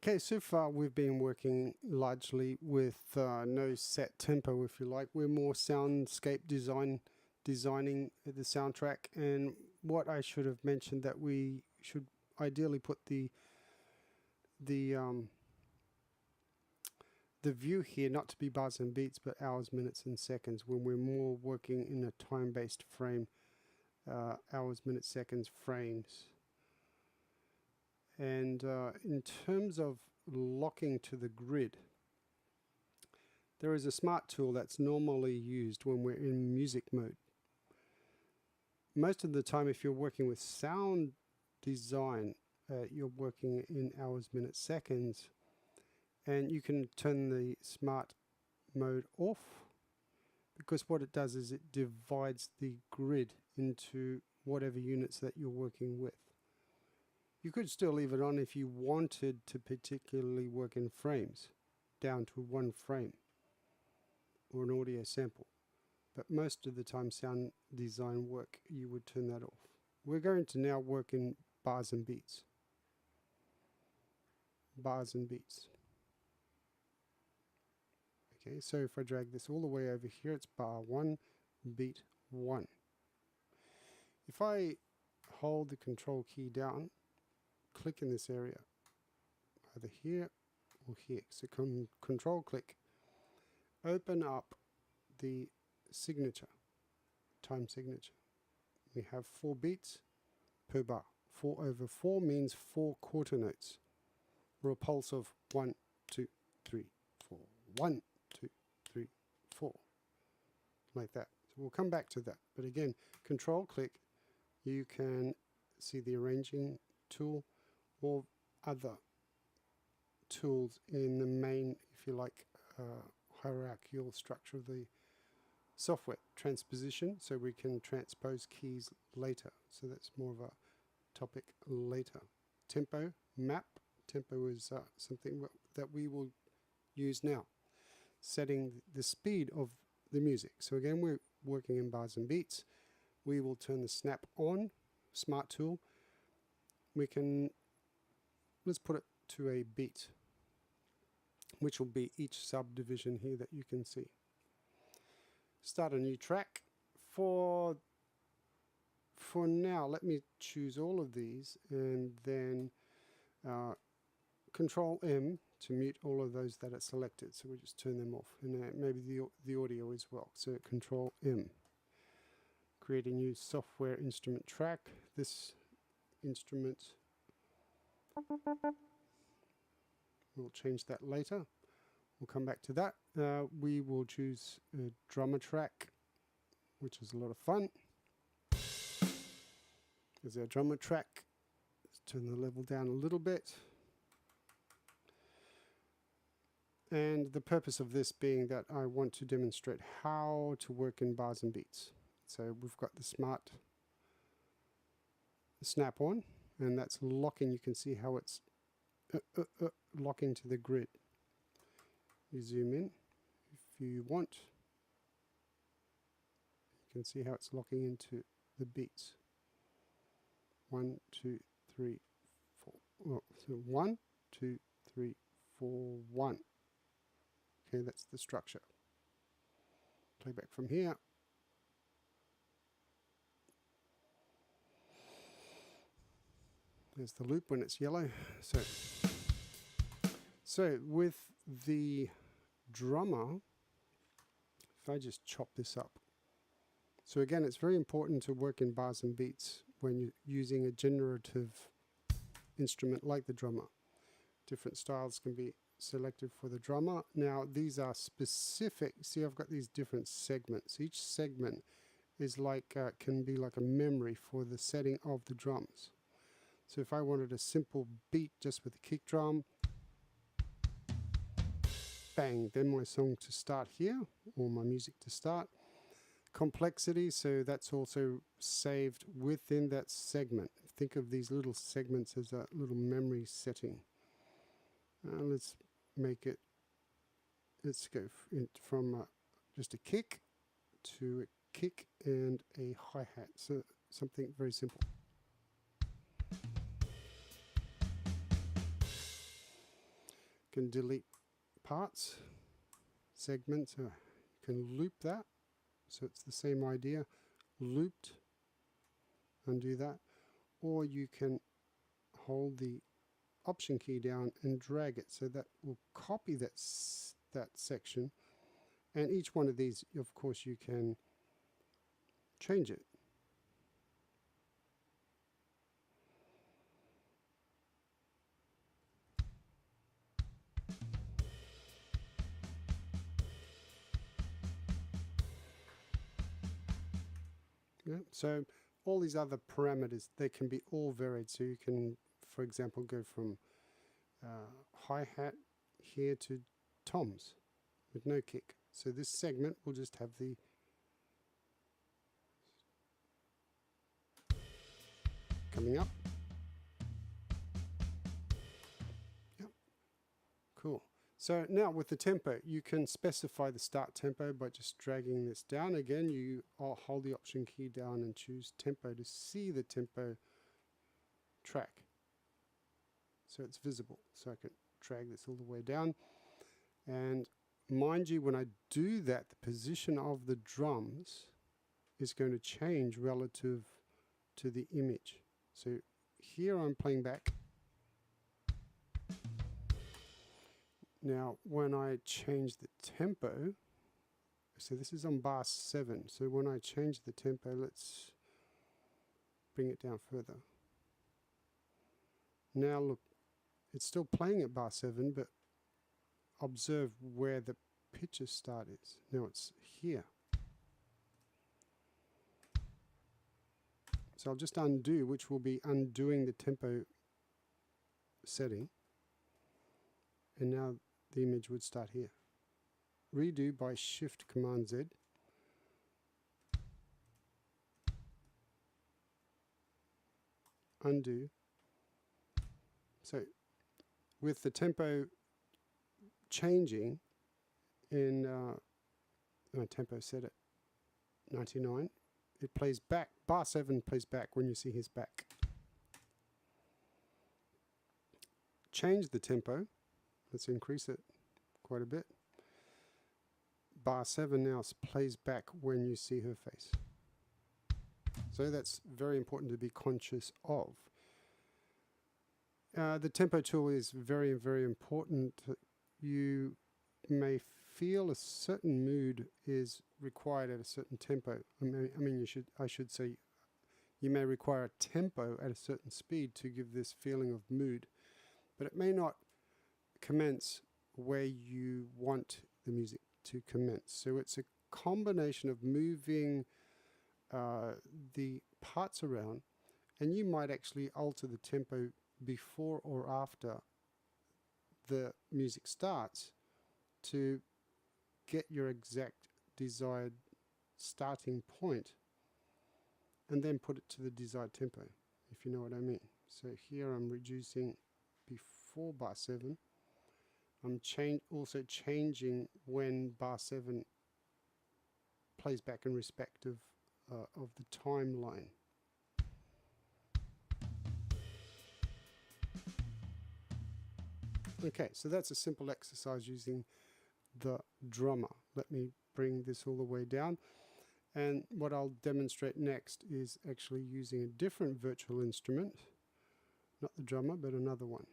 Okay, so far we've been working largely with no set tempo, if you like. We're more soundscape designing the soundtrack, and what I should have mentioned that we should ideally put the view here not to be bars and beats but hours, minutes and seconds when we're more working in a time-based frame, hours, minutes, seconds, frames. And in terms of locking to the grid, there is a smart tool that's normally used when we're in music mode. Most of the time, if you're working with sound design, you're working in hours, minutes, seconds, and you can turn the smart mode off, because what it does is it divides the grid into whatever units that you're working with. You could still leave it on if you wanted to particularly work in frames, down to one frame, or an audio sample. But most of the time sound design work, you would turn that off. We're going to now work in bars and beats. Bars and beats. Okay, so if I drag this all the way over here, it's bar 1, beat 1. If I hold the control key down, click in this area, either here or here. So control click, open up the signature, time signature. We have 4 beats per bar. 4/4 means 4 quarter notes, or a pulse of 1, 2, 3, 4, 1, 2, 3, 4, like that. So we'll come back to that. But again, control click, you can see the arranging tool or other tools in the main, if you like, hierarchical structure of the software. Transposition, so we can transpose keys later. So that's more of a topic later. Tempo, map. Tempo is something that we will use now. Setting the speed of the music. So again, we're working in bars and beats. We will turn the snap on, smart tool. We can, let's put it to a beat, which will be each subdivision here that you can see. Start a new track. For now, let me choose all of these, and then Control M to mute all of those that are selected. So we just turn them off, and maybe the audio as well. So Control M. Create a new software instrument track. This instrument, we'll change that later. We'll come back to that. We will choose a drummer track, which is a lot of fun. There's our drummer track. Let's turn the level down a little bit. And the purpose of this being that I want to demonstrate how to work in bars and beats. So we've got the smart snap on, and that's locking. You can see how it's locking to the grid. You zoom in if you want. You can see how it's locking into the beats. 1, 2, 3, 4. Oh, so 1, 2, 3, 4, 1. Okay, that's the structure. Playback from here. There's the loop when it's yellow. So with the drummer, if I just chop this up. So again, it's very important to work in bars and beats when you're using a generative instrument like the drummer. Different styles can be selected for the drummer. Now these are specific. See, I've got these different segments. Each segment is like can be like a memory for the setting of the drums. So if I wanted a simple beat just with a kick drum, bang, then my song to start here, or my music to start. Complexity, so that's also saved within that segment. Think of these little segments as a little memory setting. Let's make it, let's go from just a kick to a kick and a hi-hat. So something very simple. can delete parts, segments, you can loop that, so it's the same idea, looped, undo that, or you can hold the Option key down and drag it, so that will copy that section, and each one of these, of course, you can change it. Yeah, so all these other parameters, they can be all varied. So you can, for example, go from hi-hat here to toms with no kick. So this segment will just have the coming up. Yep. Cool. So now with the tempo, you can specify the start tempo by just dragging this down. Again, you hold the Option key down and choose tempo to see the tempo track. So it's visible. So I can drag this all the way down. And mind you, when I do that, the position of the drums is going to change relative to the image. So here I'm playing back. Now, when I change the tempo, so this is on bar 7. So when I change the tempo, let's bring it down further. Now look, it's still playing at bar 7, but observe where the pitcher start is. Now it's here. So I'll just undo, which will be undoing the tempo setting. And now the image would start here. Redo by Shift Command Z. Undo. So with the tempo changing in my tempo set at 99, it plays back. Bar 7 plays back when you see his back. Change the tempo. Let's increase it quite a bit. Bar 7 now plays back when you see her face. So that's very important to be conscious of. The tempo tool is very, very important. You may feel a certain mood is required at a certain tempo. I should say, you may require a tempo at a certain speed to give this feeling of mood, but it may not commence where you want the music to commence. So it's a combination of moving the parts around, and you might actually alter the tempo before or after the music starts to get your exact desired starting point, and then put it to the desired tempo, if you know what I mean. So here I'm reducing before bar 7. I'm also changing when bar 7 plays back in respect of the timeline. Okay, so that's a simple exercise using the drummer. Let me bring this all the way down. And what I'll demonstrate next is actually using a different virtual instrument, not the drummer, but another one.